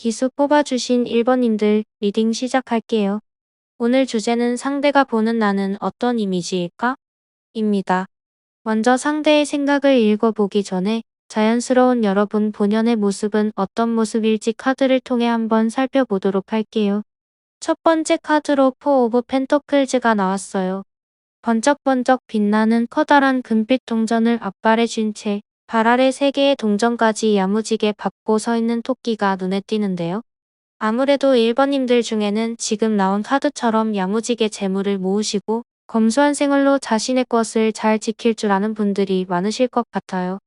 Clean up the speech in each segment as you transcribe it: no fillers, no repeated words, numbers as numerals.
기수 뽑아주신 1번님들 리딩 시작할게요. 오늘 주제는 상대가 보는 나는 어떤 이미지일까? 입니다. 먼저 상대의 생각을 읽어보기 전에 자연스러운 여러분 본연의 모습은 어떤 모습일지 카드를 통해 한번 살펴보도록 할게요. 첫 번째 카드로 포 오브 펜터클즈가 나왔어요. 번쩍번쩍 빛나는 커다란 금빛 동전을 앞발에 쥔 채 발 아래 3개의 동전까지 야무지게 받고 서 있는 토끼가 눈에 띄는데요. 아무래도 1번님들 중에는 지금 나온 카드처럼 야무지게 재물을 모으시고 검소한 생활로 자신의 것을 잘 지킬 줄 아는 분들이 많으실 것 같아요.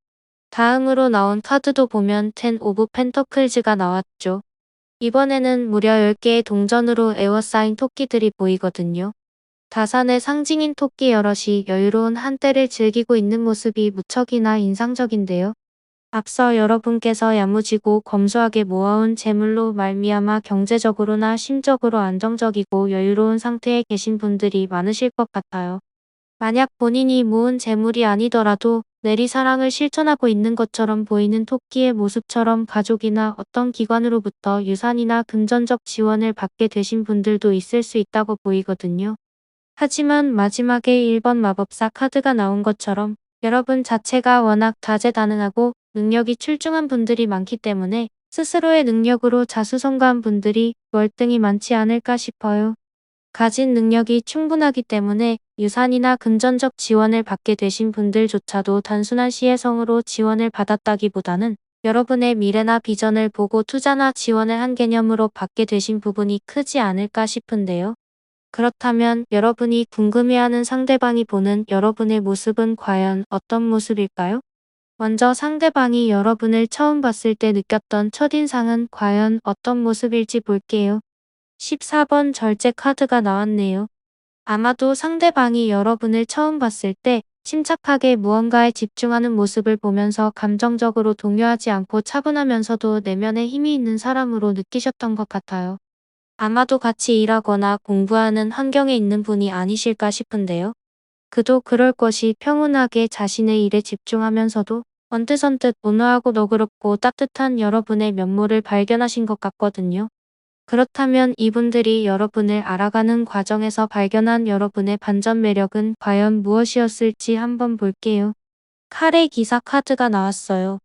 다음으로 나온 카드도 보면 10 오브 펜터클즈가 나왔죠. 이번에는 무려 10개의 동전으로 에워싸인 토끼들이 보이거든요. 다산의 상징인 토끼 여럿이 여유로운 한때를 즐기고 있는 모습이 무척이나 인상적인데요. 앞서 여러분께서 야무지고 검소하게 모아온 재물로 말미암아 경제적으로나 심적으로 안정적이고 여유로운 상태에 계신 분들이 많으실 것 같아요. 만약 본인이 모은 재물이 아니더라도 내리사랑을 실천하고 있는 것처럼 보이는 토끼의 모습처럼 가족이나 어떤 기관으로부터 유산이나 금전적 지원을 받게 되신 분들도 있을 수 있다고 보이거든요. 하지만 마지막에 1번 마법사 카드가 나온 것처럼 여러분 자체가 워낙 다재다능하고 능력이 출중한 분들이 많기 때문에 스스로의 능력으로 자수성가한 분들이 월등히 많지 않을까 싶어요. 가진 능력이 충분하기 때문에 유산이나 금전적 지원을 받게 되신 분들조차도 단순한 시혜성으로 지원을 받았다기보다는 여러분의 미래나 비전을 보고 투자나 지원을 한 개념으로 받게 되신 부분이 크지 않을까 싶은데요. 그렇다면 여러분이 궁금해하는 상대방이 보는 여러분의 모습은 과연 어떤 모습일까요? 먼저 상대방이 여러분을 처음 봤을 때 느꼈던 첫인상은 과연 어떤 모습일지 볼게요. 14번 절제 카드가 나왔네요. 아마도 상대방이 여러분을 처음 봤을 때 침착하게 무언가에 집중하는 모습을 보면서 감정적으로 동요하지 않고 차분하면서도 내면에 힘이 있는 사람으로 느끼셨던 것 같아요. 아마도 같이 일하거나 공부하는 환경에 있는 분이 아니실까 싶은데요. 그도 그럴 것이 평온하게 자신의 일에 집중하면서도 언뜻언뜻 온화하고 너그럽고 따뜻한 여러분의 면모를 발견하신 것 같거든요. 그렇다면 이분들이 여러분을 알아가는 과정에서 발견한 여러분의 반전 매력은 과연 무엇이었을지 한번 볼게요. 칼의 기사 카드가 나왔어요.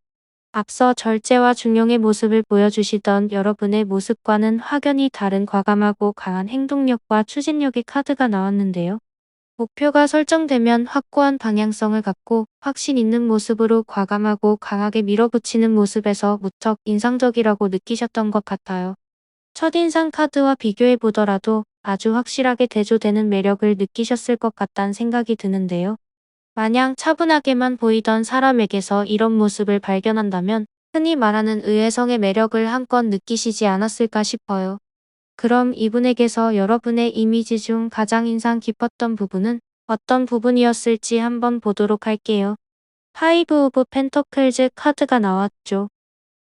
앞서 절제와 중용의 모습을 보여주시던 여러분의 모습과는 확연히 다른 과감하고 강한 행동력과 추진력의 카드가 나왔는데요. 목표가 설정되면 확고한 방향성을 갖고 확신 있는 모습으로 과감하고 강하게 밀어붙이는 모습에서 무척 인상적이라고 느끼셨던 것 같아요. 첫인상 카드와 비교해 보더라도 아주 확실하게 대조되는 매력을 느끼셨을 것 같다는 생각이 드는데요. 마냥 차분하게만 보이던 사람에게서 이런 모습을 발견한다면 흔히 말하는 의외성의 매력을 한껏 느끼시지 않았을까 싶어요. 그럼 이분에게서 여러분의 이미지 중 가장 인상 깊었던 부분은 어떤 부분이었을지 한번 보도록 할게요. 파이브 오브 펜터클즈 카드가 나왔죠.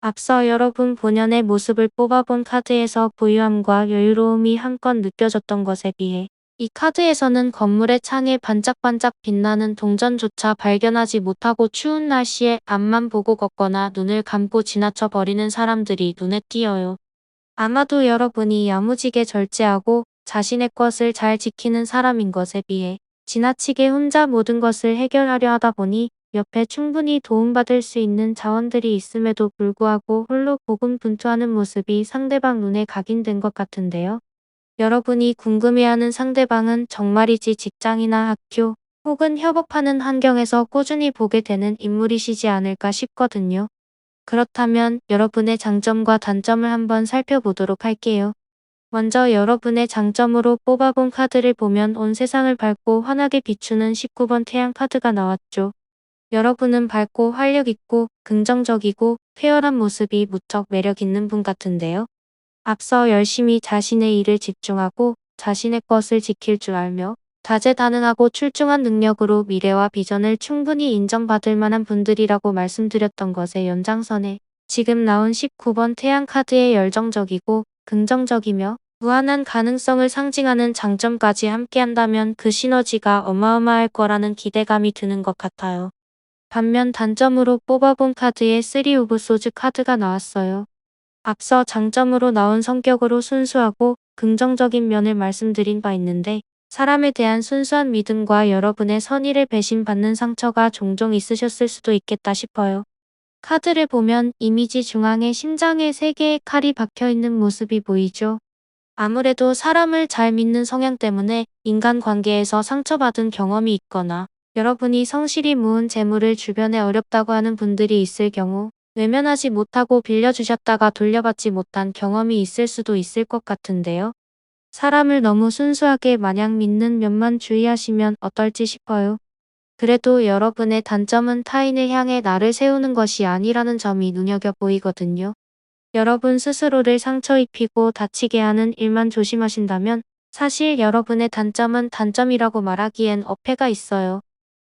앞서 여러분 본연의 모습을 뽑아본 카드에서 부유함과 여유로움이 한껏 느껴졌던 것에 비해 이 카드에서는 건물의 창에 반짝반짝 빛나는 동전조차 발견하지 못하고 추운 날씨에 앞만 보고 걷거나 눈을 감고 지나쳐 버리는 사람들이 눈에 띄어요. 아마도 여러분이 야무지게 절제하고 자신의 것을 잘 지키는 사람인 것에 비해 지나치게 혼자 모든 것을 해결하려 하다 보니 옆에 충분히 도움받을 수 있는 자원들이 있음에도 불구하고 홀로 고군분투하는 모습이 상대방 눈에 각인된 것 같은데요. 여러분이 궁금해하는 상대방은 정말이지 직장이나 학교 혹은 협업하는 환경에서 꾸준히 보게 되는 인물이시지 않을까 싶거든요. 그렇다면 여러분의 장점과 단점을 한번 살펴보도록 할게요. 먼저 여러분의 장점으로 뽑아본 카드를 보면 온 세상을 밝고 환하게 비추는 19번 태양 카드가 나왔죠. 여러분은 밝고 활력 있고 긍정적이고 쾌활한 모습이 무척 매력 있는 분 같은데요. 앞서 열심히 자신의 일을 집중하고 자신의 것을 지킬 줄 알며 다재다능하고 출중한 능력으로 미래와 비전을 충분히 인정받을 만한 분들이라고 말씀드렸던 것의 연장선에 지금 나온 19번 태양 카드의 열정적이고 긍정적이며 무한한 가능성을 상징하는 장점까지 함께한다면 그 시너지가 어마어마할 거라는 기대감이 드는 것 같아요. 반면 단점으로 뽑아본 카드의 3 오브 소즈 카드가 나왔어요. 앞서 장점으로 나온 성격으로 순수하고 긍정적인 면을 말씀드린 바 있는데 사람에 대한 순수한 믿음과 여러분의 선의를 배신받는 상처가 종종 있으셨을 수도 있겠다 싶어요. 카드를 보면 이미지 중앙에 심장에 3개의 칼이 박혀있는 모습이 보이죠. 아무래도 사람을 잘 믿는 성향 때문에 인간관계에서 상처받은 경험이 있거나 여러분이 성실히 모은 재물을 주변에 어렵다고 하는 분들이 있을 경우 외면하지 못하고 빌려주셨다가 돌려받지 못한 경험이 있을 수도 있을 것 같은데요. 사람을 너무 순수하게 마냥 믿는 면만 주의하시면 어떨지 싶어요. 그래도 여러분의 단점은 타인을 향해 나를 세우는 것이 아니라는 점이 눈여겨 보이거든요. 여러분 스스로를 상처 입히고 다치게 하는 일만 조심하신다면 사실 여러분의 단점은 단점이라고 말하기엔 어폐가 있어요.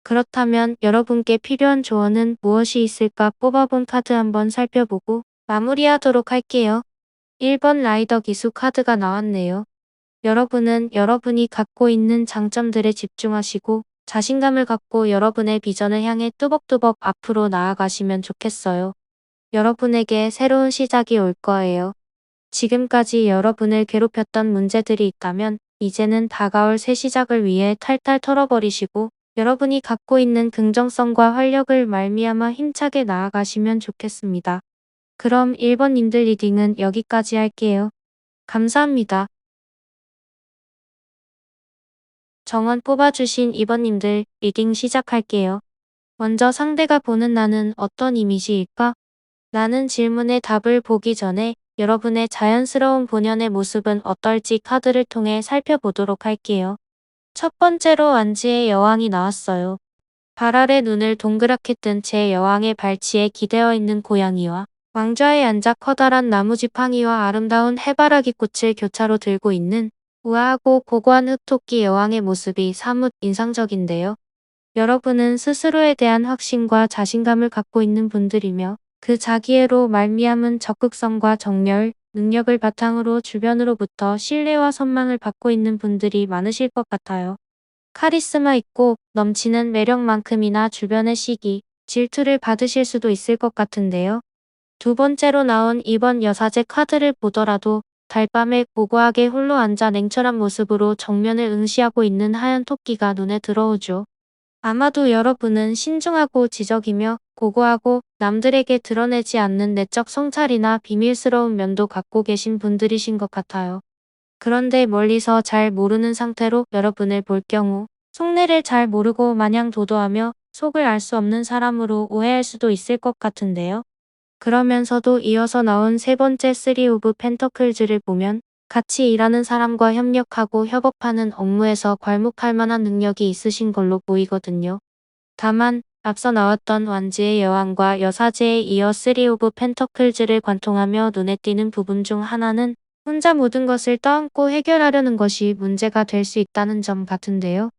그렇다면 여러분께 필요한 조언은 무엇이 있을까 뽑아본 카드 한번 살펴보고 마무리하도록 할게요. 1번 라이더 기수 카드가 나왔네요. 여러분은 여러분이 갖고 있는 장점들에 집중하시고 자신감을 갖고 여러분의 비전을 향해 뚜벅뚜벅 앞으로 나아가시면 좋겠어요. 여러분에게 새로운 시작이 올 거예요. 지금까지 여러분을 괴롭혔던 문제들이 있다면 이제는 다가올 새 시작을 위해 탈탈 털어버리시고 여러분이 갖고 있는 긍정성과 활력을 말미암아 힘차게 나아가시면 좋겠습니다. 그럼 1번님들 리딩은 여기까지 할게요. 감사합니다. 정원 뽑아주신 2번님들 리딩 시작할게요. 먼저 상대가 보는 나는 어떤 이미지일까? 라는 질문의 답을 보기 전에 여러분의 자연스러운 본연의 모습은 어떨지 카드를 통해 살펴보도록 할게요. 첫 번째로 완지의 여왕이 나왔어요. 발 아래 눈을 동그랗게 뜬 채 여왕의 발치에 기대어 있는 고양이와 왕좌에 앉아 커다란 나무지팡이와 아름다운 해바라기 꽃을 교차로 들고 있는 우아하고 고고한 흑토끼 여왕의 모습이 사뭇 인상적인데요. 여러분은 스스로에 대한 확신과 자신감을 갖고 있는 분들이며 그 자기애로 말미암은 적극성과 정열, 능력을 바탕으로 주변으로부터 신뢰와 선망을 받고 있는 분들이 많으실 것 같아요. 카리스마 있고 넘치는 매력만큼이나 주변의 시기, 질투를 받으실 수도 있을 것 같은데요. 두 번째로 나온 2번 여사제 카드를 보더라도 달밤에 고고하게 홀로 앉아 냉철한 모습으로 정면을 응시하고 있는 하얀 토끼가 눈에 들어오죠. 아마도 여러분은 신중하고 지적이며 고고하고 남들에게 드러내지 않는 내적 성찰이나 비밀스러운 면도 갖고 계신 분들이신 것 같아요. 그런데 멀리서 잘 모르는 상태로 여러분을 볼 경우 속내를 잘 모르고 마냥 도도하며 속을 알 수 없는 사람으로 오해할 수도 있을 것 같은데요. 그러면서도 이어서 나온 세 번째 3 오브 펜터클즈를 보면 같이 일하는 사람과 협력하고 협업하는 업무에서 괄목할 만한 능력이 있으신 걸로 보이거든요. 다만 앞서 나왔던 완지의 여왕과 여사제에 이어 3 오브 펜터클즈를 관통하며 눈에 띄는 부분 중 하나는 혼자 모든 것을 떠안고 해결하려는 것이 문제가 될 수 있다는 점 같은데요.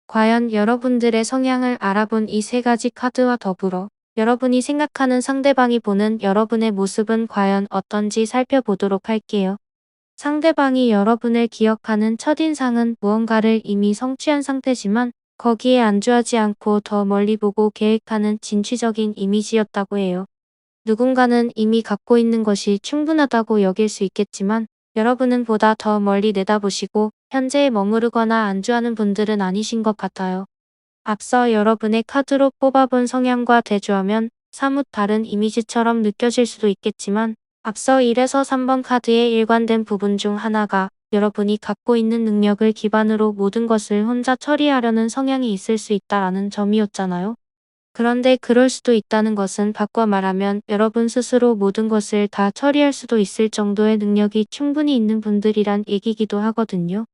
과연 여러분들의 성향을 알아본 이 세 가지 카드와 더불어 여러분이 생각하는 상대방이 보는 여러분의 모습은 과연 어떤지 살펴보도록 할게요. 상대방이 여러분을 기억하는 첫인상은 무언가를 이미 성취한 상태지만 거기에 안주하지 않고 더 멀리 보고 계획하는 진취적인 이미지였다고 해요. 누군가는 이미 갖고 있는 것이 충분하다고 여길 수 있겠지만 여러분은 보다 더 멀리 내다보시고 현재에 머무르거나 안주하는 분들은 아니신 것 같아요. 앞서 여러분의 카드로 뽑아본 성향과 대조하면 사뭇 다른 이미지처럼 느껴질 수도 있겠지만 앞서 1에서 3번 카드의 일관된 부분 중 하나가 여러분이 갖고 있는 능력을 기반으로 모든 것을 혼자 처리하려는 성향이 있을 수 있다라는 점이었잖아요. 그런데 그럴 수도 있다는 것은 바꿔 말하면 여러분 스스로 모든 것을 다 처리할 수도 있을 정도의 능력이 충분히 있는 분들이란 얘기기도 하거든요.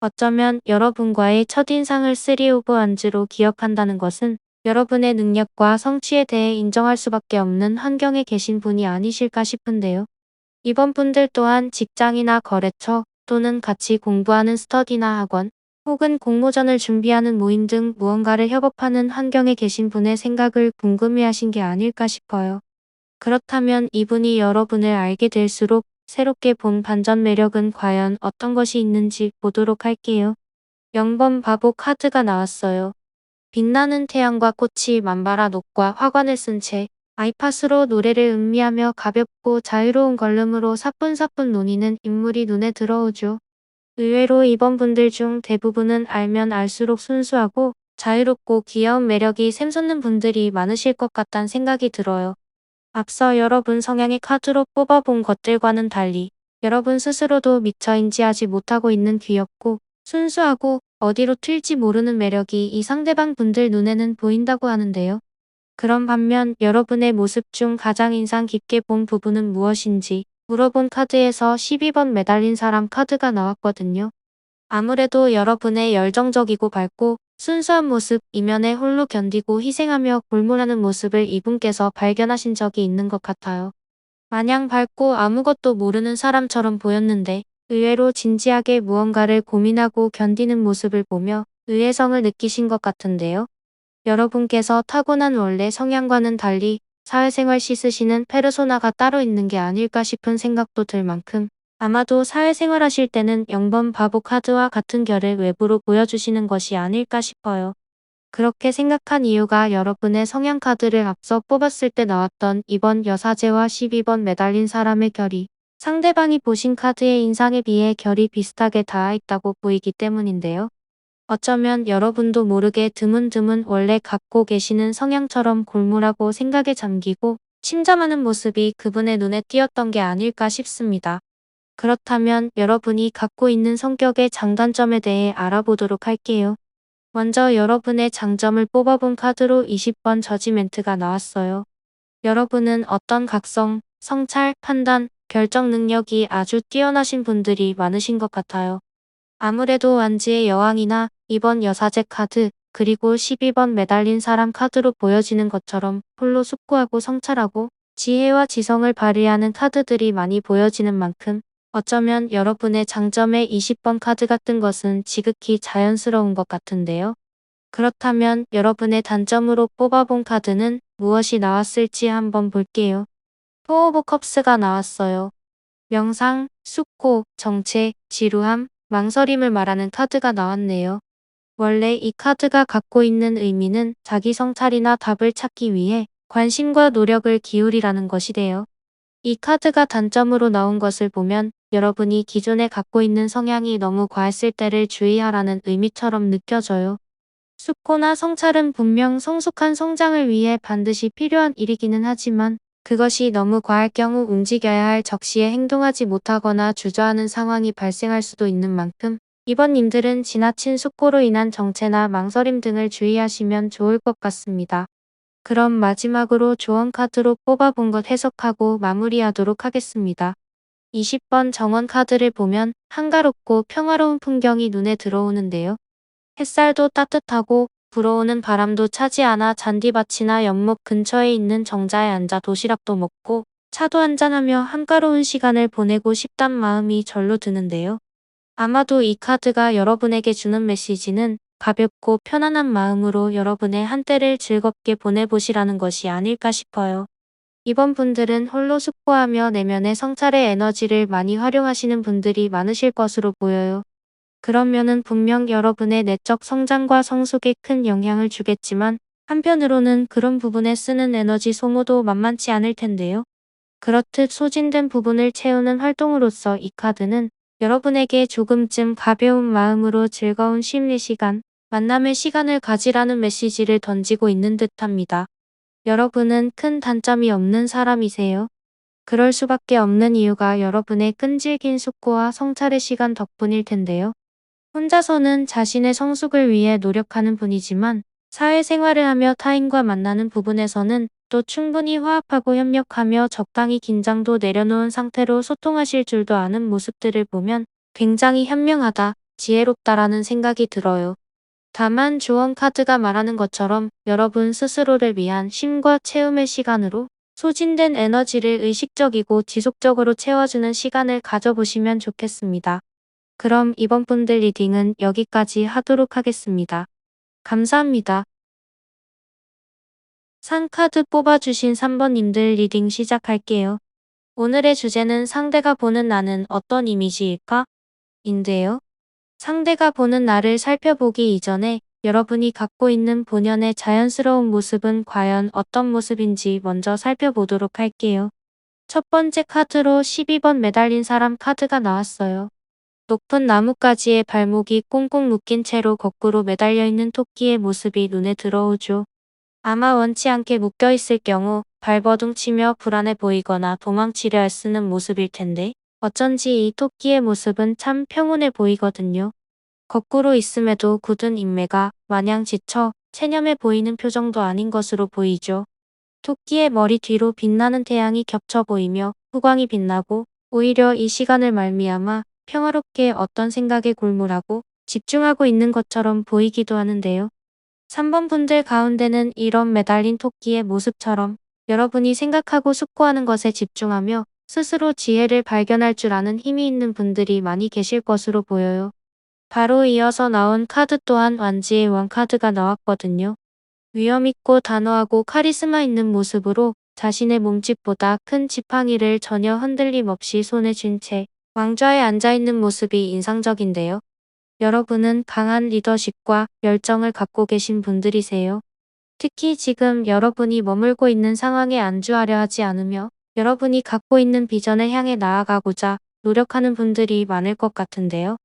어쩌면 여러분과의 첫인상을 3 오브 완즈로 기억한다는 것은 여러분의 능력과 성취에 대해 인정할 수밖에 없는 환경에 계신 분이 아니실까 싶은데요. 이번 분들 또한 직장이나 거래처 또는 같이 공부하는 스터디나 학원 혹은 공모전을 준비하는 모임 등 무언가를 협업하는 환경에 계신 분의 생각을 궁금해하신 게 아닐까 싶어요. 그렇다면 이분이 여러분을 알게 될수록 새롭게 본 반전 매력은 과연 어떤 것이 있는지 보도록 할게요. 0번 바보 카드가 나왔어요. 빛나는 태양과 꽃이 만발한 옷과 화관을 쓴 채 아이팟으로 노래를 음미하며 가볍고 자유로운 걸음으로 사뿐사뿐 노니는 인물이 눈에 들어오죠. 의외로 이번 분들 중 대부분은 알면 알수록 순수하고 자유롭고 귀여운 매력이 샘솟는 분들이 많으실 것 같다는 생각이 들어요. 앞서 여러분 성향의 카드로 뽑아본 것들과는 달리 여러분 스스로도 미처 인지하지 못하고 있는 귀엽고 순수하고 어디로 튈지 모르는 매력이 이 상대방 분들 눈에는 보인다고 하는데요. 그런 반면 여러분의 모습 중 가장 인상 깊게 본 부분은 무엇인지 물어본 카드에서 12번 매달린 사람 카드가 나왔거든요. 아무래도 여러분의 열정적이고 밝고 순수한 모습 이면에 홀로 견디고 희생하며 골몰하는 모습을 이분께서 발견하신 적이 있는 것 같아요. 마냥 밝고 아무것도 모르는 사람처럼 보였는데 의외로 진지하게 무언가를 고민하고 견디는 모습을 보며 의외성을 느끼신 것 같은데요. 여러분께서 타고난 원래 성향과는 달리 사회생활 씻으시는 페르소나가 따로 있는 게 아닐까 싶은 생각도 들 만큼 아마도 사회생활 하실 때는 0번 바보 카드와 같은 결을 외부로 보여주시는 것이 아닐까 싶어요. 그렇게 생각한 이유가 여러분의 성향 카드를 앞서 뽑았을 때 나왔던 이번 여사제와 12번 매달린 사람의 결이 상대방이 보신 카드의 인상에 비해 결이 비슷하게 닿아 있다고 보이기 때문인데요. 어쩌면 여러분도 모르게 드문드문 원래 갖고 계시는 성향처럼 골몰하고 생각에 잠기고 침잠하는 모습이 그분의 눈에 띄었던 게 아닐까 싶습니다. 그렇다면 여러분이 갖고 있는 성격의 장단점에 대해 알아보도록 할게요. 먼저 여러분의 장점을 뽑아본 카드로 20번 저지멘트가 나왔어요. 여러분은 어떤 각성, 성찰, 판단, 결정 능력이 아주 뛰어나신 분들이 많으신 것 같아요. 아무래도 완지의 여왕이나 이번 여사제 카드, 그리고 12번 매달린 사람 카드로 보여지는 것처럼 홀로 숙고하고 성찰하고 지혜와 지성을 발휘하는 카드들이 많이 보여지는 만큼 어쩌면 여러분의 장점에 20번 카드가 뜬 것은 지극히 자연스러운 것 같은데요. 그렇다면 여러분의 단점으로 뽑아본 카드는 무엇이 나왔을지 한번 볼게요. 포 오브 컵스가 나왔어요. 명상, 숙고, 정체, 지루함, 망설임을 말하는 카드가 나왔네요. 원래 이 카드가 갖고 있는 의미는 자기 성찰이나 답을 찾기 위해 관심과 노력을 기울이라는 것이래요. 이 카드가 단점으로 나온 것을 보면 여러분이 기존에 갖고 있는 성향이 너무 과했을 때를 주의하라는 의미처럼 느껴져요. 숙고나 성찰은 분명 성숙한 성장을 위해 반드시 필요한 일이기는 하지만 그것이 너무 과할 경우 움직여야 할 적시에 행동하지 못하거나 주저하는 상황이 발생할 수도 있는 만큼 이번 님들은 지나친 숙고로 인한 정체나 망설임 등을 주의하시면 좋을 것 같습니다. 그럼 마지막으로 조언 카드로 뽑아본 것 해석하고 마무리하도록 하겠습니다. 20번 정원 카드를 보면 한가롭고 평화로운 풍경이 눈에 들어오는데요. 햇살도 따뜻하고 불어오는 바람도 차지 않아 잔디밭이나 연못 근처에 있는 정자에 앉아 도시락도 먹고 차도 한잔하며 한가로운 시간을 보내고 싶단 마음이 절로 드는데요. 아마도 이 카드가 여러분에게 주는 메시지는 가볍고 편안한 마음으로 여러분의 한때를 즐겁게 보내보시라는 것이 아닐까 싶어요. 이번 분들은 홀로 숙고하며 내면의 성찰의 에너지를 많이 활용하시는 분들이 많으실 것으로 보여요. 그런 면은 분명 여러분의 내적 성장과 성숙에 큰 영향을 주겠지만 한편으로는 그런 부분에 쓰는 에너지 소모도 만만치 않을 텐데요. 그렇듯 소진된 부분을 채우는 활동으로서 이 카드는 여러분에게 조금쯤 가벼운 마음으로 즐거운 심리 시간, 만남의 시간을 가지라는 메시지를 던지고 있는 듯합니다. 여러분은 큰 단점이 없는 사람이세요. 그럴 수밖에 없는 이유가 여러분의 끈질긴 숙고와 성찰의 시간 덕분일 텐데요. 혼자서는 자신의 성숙을 위해 노력하는 분이지만 사회생활을 하며 타인과 만나는 부분에서는 또 충분히 화합하고 협력하며 적당히 긴장도 내려놓은 상태로 소통하실 줄도 아는 모습들을 보면 굉장히 현명하다, 지혜롭다라는 생각이 들어요. 다만 조언 카드가 말하는 것처럼 여러분 스스로를 위한 쉼과 체험의 시간으로 소진된 에너지를 의식적이고 지속적으로 채워주는 시간을 가져보시면 좋겠습니다. 그럼 이번 분들 리딩은 여기까지 하도록 하겠습니다. 감사합니다. 상카드 뽑아주신 3번님들 리딩 시작할게요. 오늘의 주제는 상대가 보는 나는 어떤 이미지일까? 인데요. 상대가 보는 나를 살펴보기 이전에 여러분이 갖고 있는 본연의 자연스러운 모습은 과연 어떤 모습인지 먼저 살펴보도록 할게요. 첫 번째 카드로 12번 매달린 사람 카드가 나왔어요. 높은 나뭇가지에 발목이 꽁꽁 묶인 채로 거꾸로 매달려 있는 토끼의 모습이 눈에 들어오죠. 아마 원치 않게 묶여있을 경우 발버둥치며 불안해 보이거나 도망치려 애쓰는 모습일 텐데 어쩐지 이 토끼의 모습은 참 평온해 보이거든요. 거꾸로 있음에도 굳은 인매가 마냥 지쳐 체념해 보이는 표정도 아닌 것으로 보이죠. 토끼의 머리 뒤로 빛나는 태양이 겹쳐 보이며 후광이 빛나고 오히려 이 시간을 말미암아 평화롭게 어떤 생각에 골몰하고 집중하고 있는 것처럼 보이기도 하는데요. 3번 분들 가운데는 이런 매달린 토끼의 모습처럼 여러분이 생각하고 숙고하는 것에 집중하며 스스로 지혜를 발견할 줄 아는 힘이 있는 분들이 많이 계실 것으로 보여요. 바로 이어서 나온 카드 또한 완지의 왕 카드가 나왔거든요. 위엄있고 단호하고 카리스마 있는 모습으로 자신의 몸집보다 큰 지팡이를 전혀 흔들림 없이 손에 쥔 채 왕좌에 앉아있는 모습이 인상적인데요. 여러분은 강한 리더십과 열정을 갖고 계신 분들이세요. 특히 지금 여러분이 머물고 있는 상황에 안주하려 하지 않으며 여러분이 갖고 있는 비전을 향해 나아가고자 노력하는 분들이 많을 것 같은데요.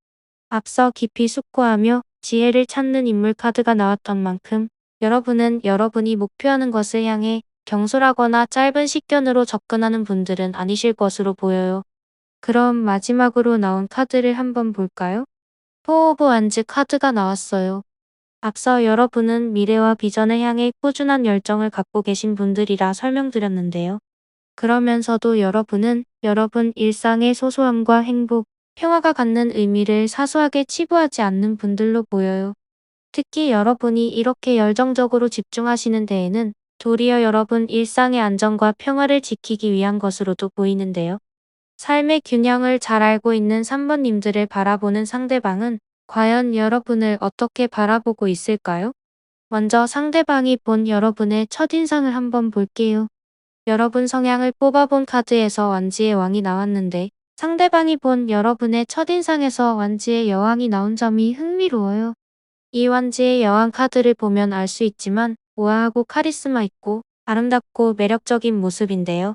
앞서 깊이 숙고하며 지혜를 찾는 인물 카드가 나왔던 만큼 여러분은 여러분이 목표하는 것을 향해 경솔하거나 짧은 식견으로 접근하는 분들은 아니실 것으로 보여요. 그럼 마지막으로 나온 카드를 한번 볼까요? 포 오브 완즈 카드가 나왔어요. 앞서 여러분은 미래와 비전을 향해 꾸준한 열정을 갖고 계신 분들이라 설명드렸는데요. 그러면서도 여러분은 여러분 일상의 소소함과 행복, 평화가 갖는 의미를 사소하게 치부하지 않는 분들로 보여요. 특히 여러분이 이렇게 열정적으로 집중하시는 데에는 도리어 여러분 일상의 안정과 평화를 지키기 위한 것으로도 보이는데요. 삶의 균형을 잘 알고 있는 3번님들을 바라보는 상대방은 과연 여러분을 어떻게 바라보고 있을까요? 먼저 상대방이 본 여러분의 첫인상을 한번 볼게요. 여러분 성향을 뽑아본 카드에서 완지의 왕이 나왔는데 상대방이 본 여러분의 첫인상에서 완지의 여왕이 나온 점이 흥미로워요. 이 완지의 여왕 카드를 보면 알 수 있지만 우아하고 카리스마 있고 아름답고 매력적인 모습인데요.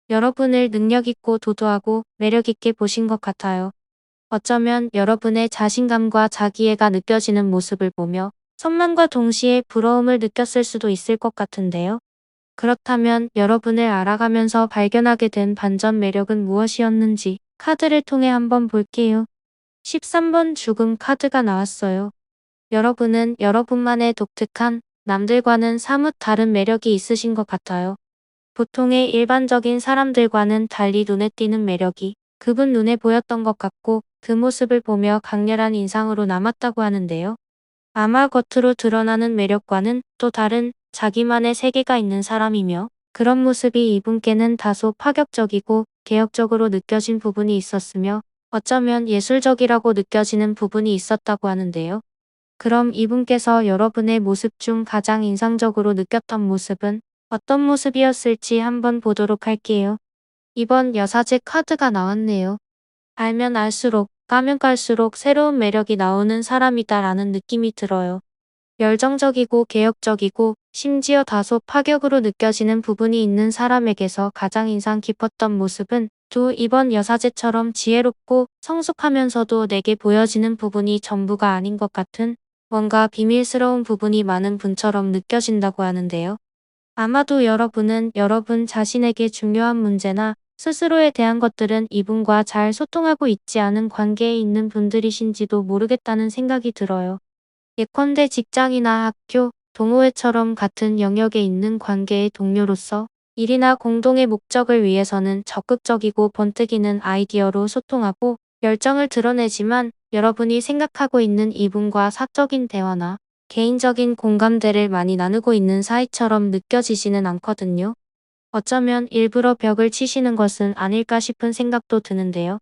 여러분을 능력있고 도도하고 매력있게 보신 것 같아요. 어쩌면 여러분의 자신감과 자기애가 느껴지는 모습을 보며 선망과 동시에 부러움을 느꼈을 수도 있을 것 같은데요. 그렇다면 여러분을 알아가면서 발견하게 된 반전 매력은 무엇이었는지 카드를 통해 한번 볼게요. 13번 죽음 카드가 나왔어요. 여러분은 여러분만의 독특한 남들과는 사뭇 다른 매력이 있으신 것 같아요. 보통의 일반적인 사람들과는 달리 눈에 띄는 매력이 그분 눈에 보였던 것 같고 그 모습을 보며 강렬한 인상으로 남았다고 하는데요. 아마 겉으로 드러나는 매력과는 또 다른 자기만의 세계가 있는 사람이며 그런 모습이 이분께는 다소 파격적이고 개혁적으로 느껴진 부분이 있었으며 어쩌면 예술적이라고 느껴지는 부분이 있었다고 하는데요. 그럼 이분께서 여러분의 모습 중 가장 인상적으로 느꼈던 모습은 어떤 모습이었을지 한번 보도록 할게요. 이번 여사제 카드가 나왔네요. 알면 알수록, 까면 깔수록 새로운 매력이 나오는 사람이다라는 느낌이 들어요. 열정적이고 개혁적이고 심지어 다소 파격으로 느껴지는 부분이 있는 사람에게서 가장 인상 깊었던 모습은 또 이번 여사제처럼 지혜롭고 성숙하면서도 내게 보여지는 부분이 전부가 아닌 것 같은 뭔가 비밀스러운 부분이 많은 분처럼 느껴진다고 하는데요. 아마도 여러분은 여러분 자신에게 중요한 문제나 스스로에 대한 것들은 이분과 잘 소통하고 있지 않은 관계에 있는 분들이신지도 모르겠다는 생각이 들어요. 예컨대 직장이나 학교, 동호회처럼 같은 영역에 있는 관계의 동료로서 일이나 공동의 목적을 위해서는 적극적이고 번뜩이는 아이디어로 소통하고 열정을 드러내지만 여러분이 생각하고 있는 이분과 사적인 대화나 개인적인 공감대를 많이 나누고 있는 사이처럼 느껴지지는 않거든요. 어쩌면 일부러 벽을 치시는 것은 아닐까 싶은 생각도 드는데요.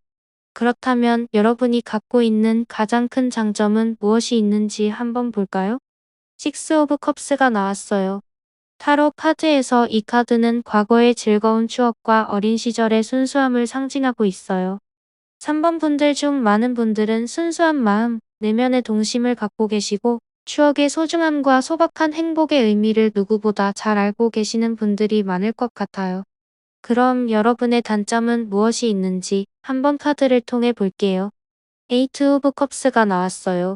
그렇다면 여러분이 갖고 있는 가장 큰 장점은 무엇이 있는지 한번 볼까요? 식스 오브 컵스가 나왔어요. 타로 카드에서 이 카드는 과거의 즐거운 추억과 어린 시절의 순수함을 상징하고 있어요. 3번 분들 중 많은 분들은 순수한 마음, 내면의 동심을 갖고 계시고 추억의 소중함과 소박한 행복의 의미를 누구보다 잘 알고 계시는 분들이 많을 것 같아요. 그럼 여러분의 단점은 무엇이 있는지 한번 카드를 통해 볼게요. 에이트 오브 컵스가 나왔어요.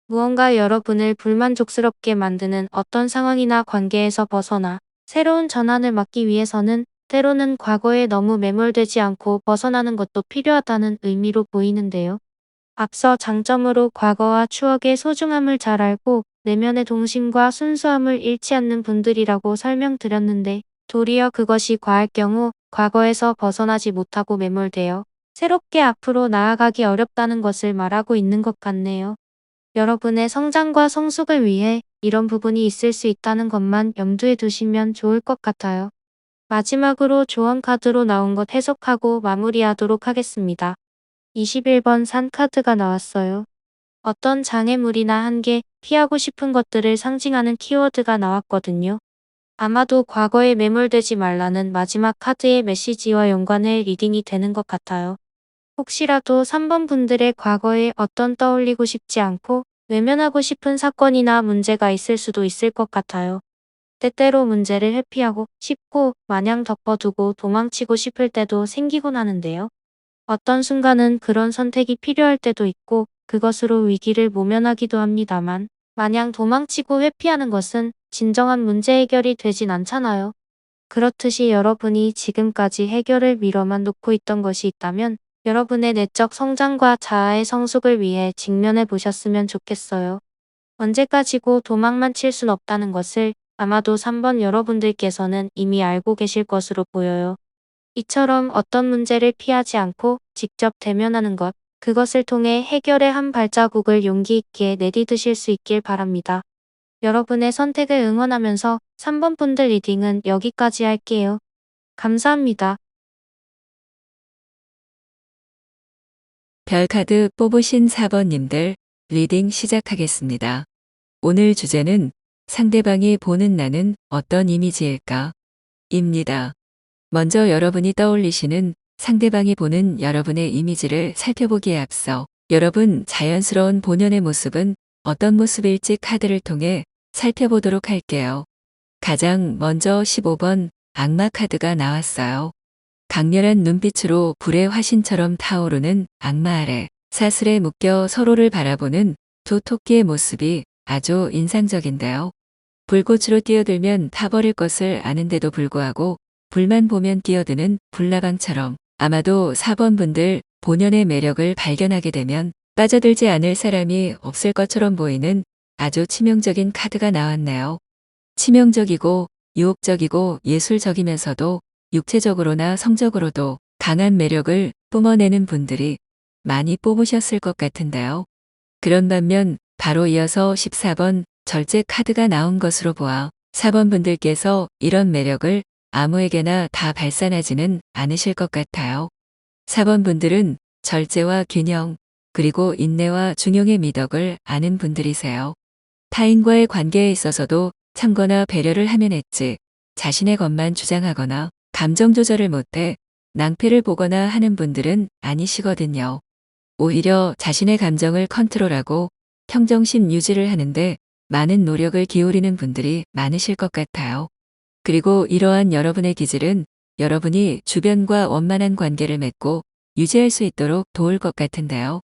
무언가 여러분을 불만족스럽게 만드는 어떤 상황이나 관계에서 벗어나 새로운 전환을 막기 위해서는 때로는 과거에 너무 매몰되지 않고 벗어나는 것도 필요하다는 의미로 보이는데요. 앞서 장점으로 과거와 추억의 소중함을 잘 알고 내면의 동심과 순수함을 잃지 않는 분들이라고 설명드렸는데 도리어 그것이 과할 경우 과거에서 벗어나지 못하고 매몰되어 새롭게 앞으로 나아가기 어렵다는 것을 말하고 있는 것 같네요. 여러분의 성장과 성숙을 위해 이런 부분이 있을 수 있다는 것만 염두에 두시면 좋을 것 같아요. 마지막으로 조언 카드로 나온 것 해석하고 마무리하도록 하겠습니다. 21번 산 카드가 나왔어요. 어떤 장애물이나 한계, 피하고 싶은 것들을 상징하는 키워드가 나왔거든요. 아마도 과거에 매몰되지 말라는 마지막 카드의 메시지와 연관해 리딩이 되는 것 같아요. 혹시라도 3번 분들의 과거에 어떤 떠올리고 싶지 않고 외면하고 싶은 사건이나 문제가 있을 수도 있을 것 같아요. 때때로 문제를 회피하고 싶고 마냥 덮어두고 도망치고 싶을 때도 생기곤 하는데요. 어떤 순간은 그런 선택이 필요할 때도 있고 그것으로 위기를 모면하기도 합니다만 마냥 도망치고 회피하는 것은 진정한 문제 해결이 되진 않잖아요. 그렇듯이 여러분이 지금까지 해결을 미뤄만 놓고 있던 것이 있다면 여러분의 내적 성장과 자아의 성숙을 위해 직면해 보셨으면 좋겠어요. 언제까지고 도망만 칠 순 없다는 것을 아마도 3번 여러분들께서는 이미 알고 계실 것으로 보여요. 이처럼 어떤 문제를 피하지 않고 직접 대면하는 것, 그것을 통해 해결의 한 발자국을 용기 있게 내디드실 수 있길 바랍니다. 여러분의 선택을 응원하면서 3번 분들 리딩은 여기까지 할게요. 감사합니다. 별카드 뽑으신 4번님들 리딩 시작하겠습니다. 오늘 주제는 상대방이 보는 나는 어떤 이미지일까? 입니다. 먼저 여러분이 떠올리시는 상대방이 보는 여러분의 이미지를 살펴보기에 앞서 여러분 자연스러운 본연의 모습은 어떤 모습일지 카드를 통해 살펴보도록 할게요. 가장 먼저 15번 악마 카드가 나왔어요. 강렬한 눈빛으로 불의 화신처럼 타오르는 악마 아래 사슬에 묶여 서로를 바라보는 두 토끼의 모습이 아주 인상적인데요. 불꽃으로 뛰어들면 타버릴 것을 아는데도 불구하고 불만 보면 뛰어드는 불나방처럼 아마도 4번 분들 본연의 매력을 발견하게 되면 빠져들지 않을 사람이 없을 것처럼 보이는 아주 치명적인 카드가 나왔네요. 치명적이고 유혹적이고 예술적이면서도 육체적으로나 성적으로도 강한 매력을 뿜어내는 분들이 많이 뽑으셨을 것 같은데요. 그런 반면 바로 이어서 14번 절제 카드가 나온 것으로 보아 4번 분들께서 이런 매력을 아무에게나 다 발산하지는 않으실 것 같아요. 4번 분들은 절제와 균형, 그리고 인내와 중용의 미덕을 아는 분들이세요. 타인과의 관계에 있어서도 참거나 배려를 하면 했지 자신의 것만 주장하거나 감정 조절을 못해 낭패를 보거나 하는 분들은 아니시거든요. 오히려 자신의 감정을 컨트롤하고 평정심 유지를 하는데 많은 노력을 기울이는 분들이 많으실 것 같아요. 그리고 이러한 여러분의 기질은 여러분이 주변과 원만한 관계를 맺고 유지할 수 있도록 도울 것 같은데요.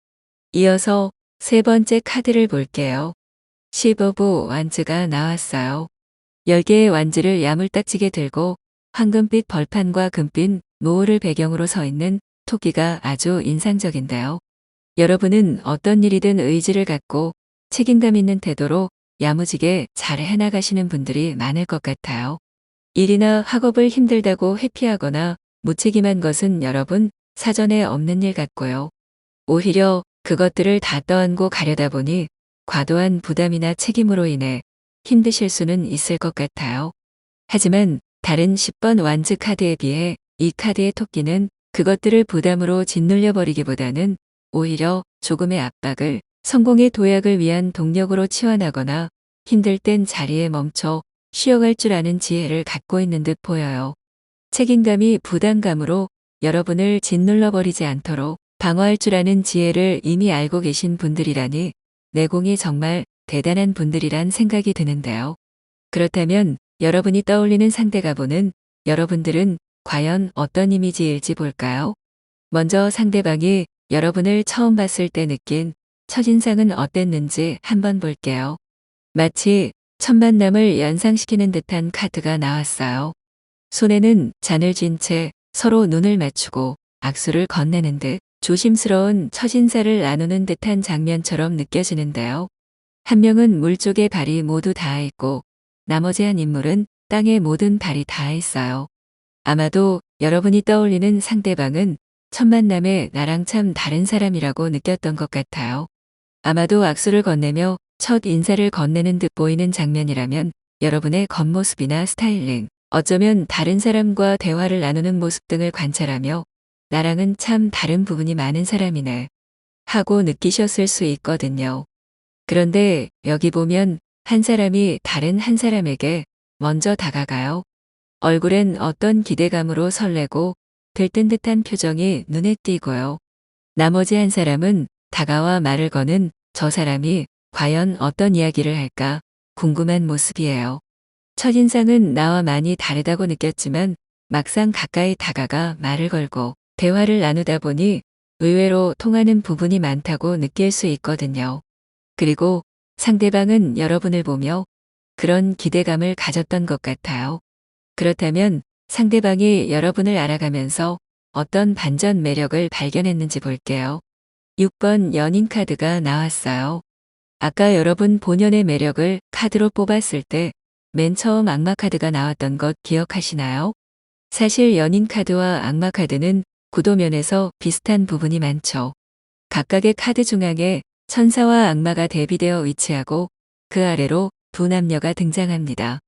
이어서 세 번째 카드를 볼게요. 15부 완즈가 나왔어요. 10개의 완즈를 야물딱지게 들고 황금빛 벌판과 금빛 노을을 배경으로 서 있는 토끼가 아주 인상적인데요. 여러분은 어떤 일이든 의지를 갖고 책임감 있는 태도로 야무지게 잘 해나가시는 분들이 많을 것 같아요. 일이나 학업을 힘들다고 회피하거나 무책임한 것은 여러분 사전에 없는 일 같고요. 오히려 그것들을 다 떠안고 가려다 보니 과도한 부담이나 책임으로 인해 힘드실 수는 있을 것 같아요. 하지만 다른 10번 완즈 카드에 비해 이 카드의 토끼는 그것들을 부담으로 짓눌려 버리기보다는 오히려 조금의 압박을 성공의 도약을 위한 동력으로 치환하거나 힘들 땐 자리에 멈춰 쉬어갈 줄 아는 지혜를 갖고 있는 듯 보여요. 책임감이 부담감으로 여러분을 짓눌러 버리지 않도록 방어할 줄 아는 지혜를 이미 알고 계신 분들이라니 내공이 정말 대단한 분들이란 생각이 드는데요. 그렇다면 여러분이 떠올리는 상대가 보는 여러분들은 과연 어떤 이미지일지 볼까요? 먼저 상대방이 여러분을 처음 봤을 때 느낀 첫인상은 어땠는지 한번 볼게요. 마치 첫 만남을 연상시키는 듯한 카드가 나왔어요. 손에는 잔을 쥔 채 서로 눈을 맞추고 악수를 건네는 듯 조심스러운 첫인사를 나누는 듯한 장면처럼 느껴지는데요. 한 명은 물 쪽에 발이 모두 닿아 있고 나머지 한 인물은 땅에 모든 발이 닿아 있어요. 아마도 여러분이 떠올리는 상대방은 첫 만남에 나랑 참 다른 사람이라고 느꼈던 것 같아요. 아마도 악수를 건네며 첫 인사를 건네는 듯 보이는 장면이라면 여러분의 겉모습이나 스타일링, 어쩌면 다른 사람과 대화를 나누는 모습 등을 관찰하며 나랑은 참 다른 부분이 많은 사람이네 하고 느끼셨을 수 있거든요. 그런데 여기 보면 한 사람이 다른 한 사람에게 먼저 다가가요. 얼굴엔 어떤 기대감으로 설레고 들뜬 듯한 표정이 눈에 띄고요. 나머지 한 사람은 다가와 말을 거는 저 사람이 과연 어떤 이야기를 할까 궁금한 모습이에요. 첫인상은 나와 많이 다르다고 느꼈지만 막상 가까이 다가가 말을 걸고 대화를 나누다 보니 의외로 통하는 부분이 많다고 느낄 수 있거든요. 그리고 상대방은 여러분을 보며 그런 기대감을 가졌던 것 같아요. 그렇다면 상대방이 여러분을 알아가면서 어떤 반전 매력을 발견했는지 볼게요. 6번 연인 카드가 나왔어요. 아까 여러분 본연의 매력을 카드로 뽑았을 때 맨 처음 악마 카드가 나왔던 것 기억하시나요? 사실 연인 카드와 악마 카드는 구도면에서 비슷한 부분이 많죠. 각각의 카드 중앙에 천사와 악마가 대비되어 위치하고 그 아래로 두 남녀가 등장합니다.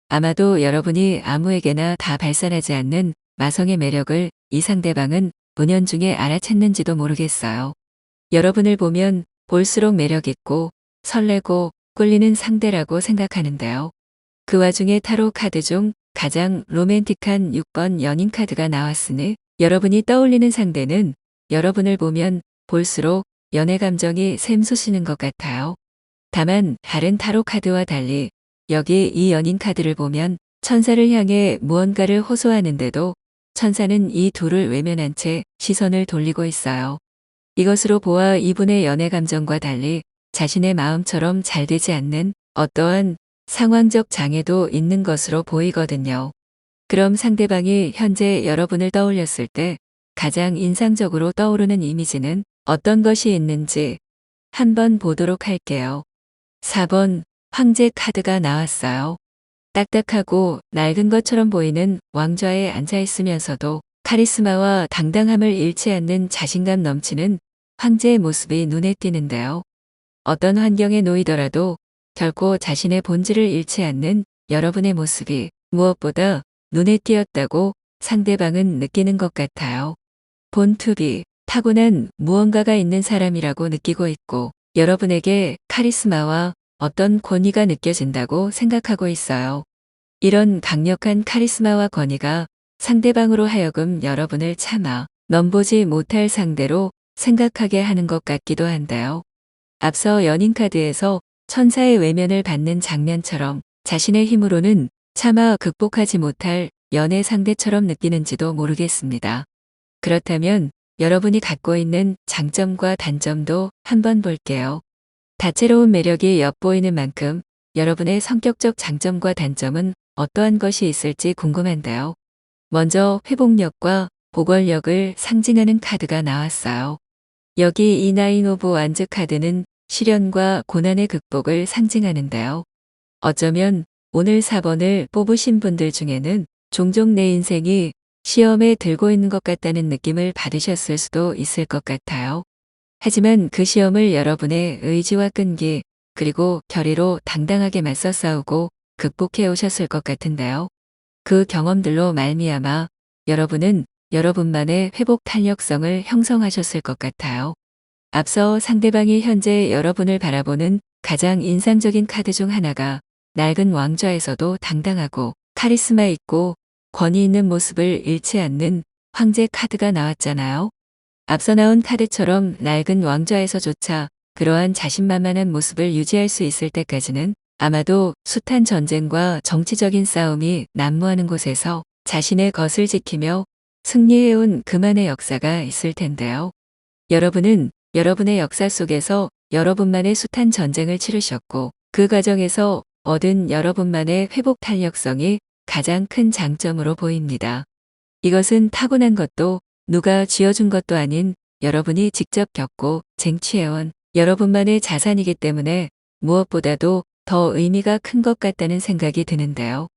아마도 여러분이 아무에게나 다 발산하지 않는 마성의 매력을 이 상대방은 은연중에 알아챘는지도 모르겠어요. 여러분을 보면 볼수록 매력있고 설레고 꿀리는 상대라고 생각하는데요. 그 와중에 타로 카드 중 가장 로맨틱한 6번 연인 카드가 나왔으니 여러분이 떠올리는 상대는 여러분을 보면 볼수록 연애 감정이 샘솟으시는 것 같아요. 다만 다른 타로 카드와 달리 여기 이 연인 카드를 보면 천사를 향해 무언가를 호소하는데도 천사는 이 둘을 외면한 채 시선을 돌리고 있어요. 이것으로 보아 이분의 연애 감정과 달리 자신의 마음처럼 잘 되지 않는 어떠한 상황적 장애도 있는 것으로 보이거든요. 그럼 상대방이 현재 여러분을 떠올렸을 때 가장 인상적으로 떠오르는 이미지는 어떤 것이 있는지 한번 보도록 할게요. 4번 황제 카드가 나왔어요. 딱딱하고 낡은 것처럼 보이는 왕좌에 앉아 있으면서도 카리스마와 당당함을 잃지 않는 자신감 넘치는 황제의 모습이 눈에 띄는데요. 어떤 환경에 놓이더라도 결코 자신의 본질을 잃지 않는 여러분의 모습이 무엇보다 눈에 띄었다고 상대방은 느끼는 것 같아요. 본투비, 타고난 무언가가 있는 사람이라고 느끼고 있고 여러분에게 카리스마와 어떤 권위가 느껴진다고 생각하고 있어요. 이런 강력한 카리스마와 권위가 상대방으로 하여금 여러분을 참아 넘보지 못할 상대로 생각하게 하는 것 같기도 한데요. 앞서 연인 카드에서 천사의 외면을 받는 장면처럼 자신의 힘으로는 차마 극복하지 못할 연애 상대처럼 느끼는지도 모르겠습니다. 그렇다면 여러분이 갖고 있는 장점과 단점도 한번 볼게요. 다채로운 매력이 엿보이는 만큼 여러분의 성격적 장점과 단점은 어떠한 것이 있을지 궁금한데요. 먼저 회복력과 보궐력을 상징하는 카드가 나왔어요. 여기 이 나인 오브 완즈 카드는 시련과 고난의 극복을 상징하는데요. 어쩌면 오늘 4번을 뽑으신 분들 중에는 종종 내 인생이 시험에 들고 있는 것 같다는 느낌을 받으셨을 수도 있을 것 같아요. 하지만 그 시험을 여러분의 의지와 끈기, 그리고 결의로 당당하게 맞서 싸우고 극복해 오셨을 것 같은데요. 그 경험들로 말미암아 여러분은 여러분만의 회복 탄력성을 형성하셨을 것 같아요. 앞서 상대방이 현재 여러분을 바라보는 가장 인상적인 카드 중 하나가 낡은 왕좌에서도 당당하고 카리스마 있고 권위 있는 모습을 잃지 않는 황제 카드가 나왔잖아요. 앞서 나온 카드처럼 낡은 왕좌에서조차 그러한 자신만만한 모습을 유지할 수 있을 때까지는 아마도 숱한 전쟁과 정치적인 싸움이 난무하는 곳에서 자신의 것을 지키며 승리해온 그만의 역사가 있을 텐데요. 여러분은 여러분의 역사 속에서 여러분만의 숱한 전쟁을 치르셨고 그 과정에서 얻은 여러분만의 회복 탄력성이 가장 큰 장점으로 보입니다. 이것은 타고난 것도 누가 쥐어준 것도 아닌 여러분이 직접 겪고 쟁취해온 여러분만의 자산이기 때문에 무엇보다도 더 의미가 큰 것 같다는 생각이 드는데요.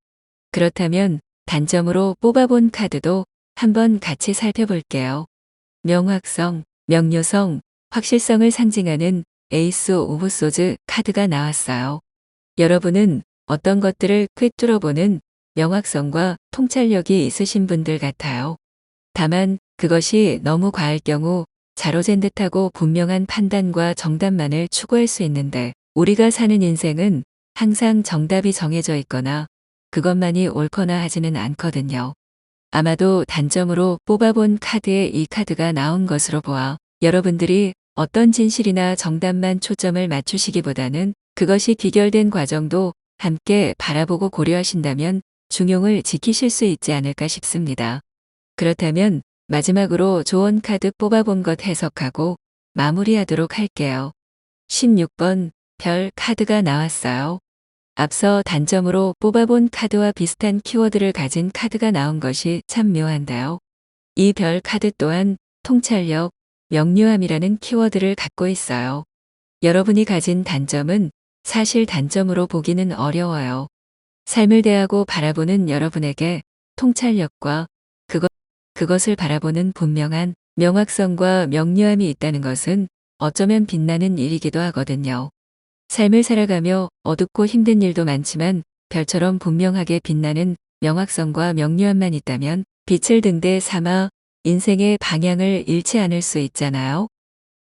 그렇다면 단점으로 뽑아본 카드도 한번 같이 살펴볼게요. 명확성, 명료성, 확실성을 상징하는 에이스 오브 소즈 카드가 나왔어요. 여러분은 어떤 것들을 꿰뚫어보는 명확성과 통찰력이 있으신 분들 같아요. 다만 그것이 너무 과할 경우 자로잰 듯하고 분명한 판단과 정답만을 추구할 수 있는데 우리가 사는 인생은 항상 정답이 정해져 있거나 그것만이 옳거나 하지는 않거든요. 아마도 단점으로 뽑아본 카드에 이 카드가 나온 것으로 보아 여러분들이 어떤 진실이나 정답만 초점을 맞추시기보다는 그것이 귀결된 과정도 함께 바라보고 고려하신다면 중용을 지키실 수 있지 않을까 싶습니다. 그렇다면 마지막으로 조언 카드 뽑아본 것 해석하고 마무리하도록 할게요. 16번 별 카드가 나왔어요. 앞서 단점으로 뽑아본 카드와 비슷한 키워드를 가진 카드가 나온 것이 참 묘한데요. 이 별 카드 또한 통찰력, 명료함이라는 키워드를 갖고 있어요. 여러분이 가진 단점은 사실 단점으로 보기는 어려워요. 삶을 대하고 바라보는 여러분에게 통찰력과 그것을 바라보는 분명한 명확성과 명료함이 있다는 것은 어쩌면 빛나는 일이기도 하거든요. 삶을 살아가며 어둡고 힘든 일도 많지만 별처럼 분명하게 빛나는 명확성과 명료함만 있다면 빛을 등대 삼아 인생의 방향을 잃지 않을 수 있잖아요.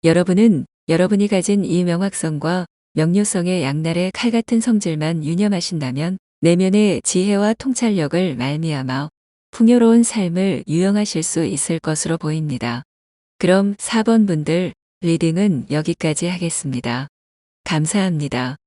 여러분은 여러분이 가진 이 명확성과 명료성의 양날의 칼 같은 성질만 유념하신다면 내면의 지혜와 통찰력을 말미암아 풍요로운 삶을 유영하실 수 있을 것으로 보입니다. 그럼 4번 분들 리딩은 여기까지 하겠습니다. 감사합니다.